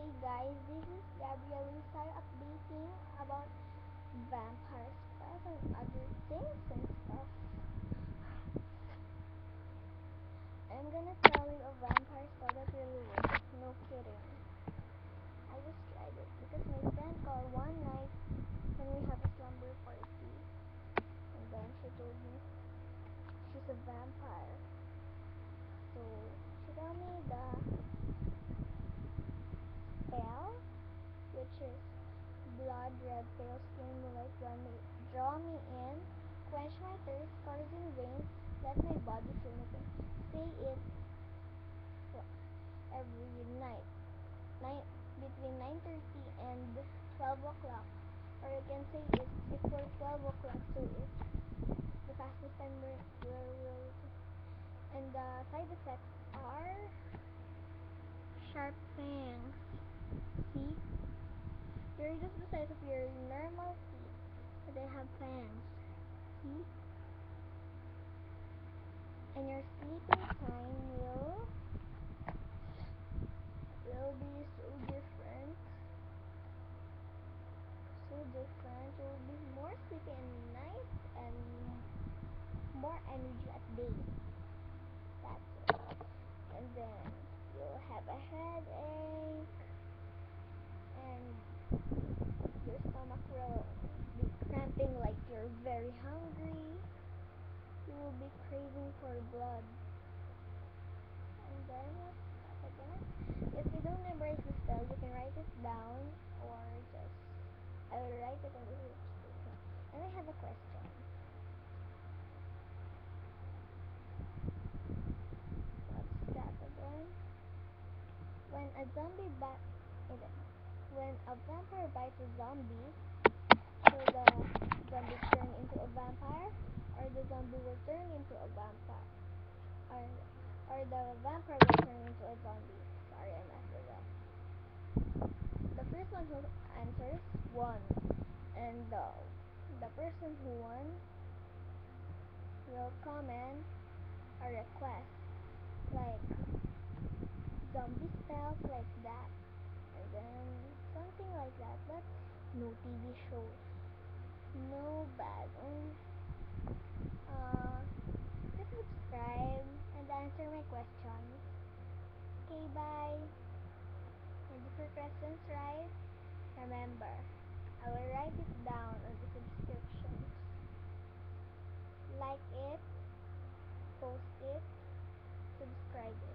Hey guys, this is Gabrielle Lusar updating about vampire stuff and other things and stuff. I'm gonna tell you a vampire story that really works. No kidding. I just tried it because my friend called one night when we have a slumber party, and then she told me she's a vampire. So she told me the spell, which is blood red pale skin moonlight draw me in, quench my thirst, coursing veins, let my body feel nothing. Say it every night, night between 9:30 and 12 o'clock, or you can say it before 12 o'clock, so it's the fastest time where will. And the side effects are sharp fangs. See? They're just the size of your normal teeth, but they have fangs. See? And your sleeping time will be so different. So different. You'll be more sleepy at night and more energy at day. That's it. And then you'll have a headache and your stomach will be cramping like you're very hungry. You will be craving for blood. And then what's that again? If you don't memorize the spell, you can write it down or just I will write it in the description. And I have a question. What's that again? When a zombie bite, when a vampire bites a zombie, will the zombie turn into a vampire, or the zombie will turn into a vampire, or the vampire will turn into a zombie? Sorry, I messed it up. The first one who answers won, and the person who won will comment a request like zombie spells like that, and then something like that, but no TV shows, no bad. Just subscribe and answer my questions. Okay, bye. And if your questions right, remember, I will write it down on the subscriptions. Like it, post it, subscribe it.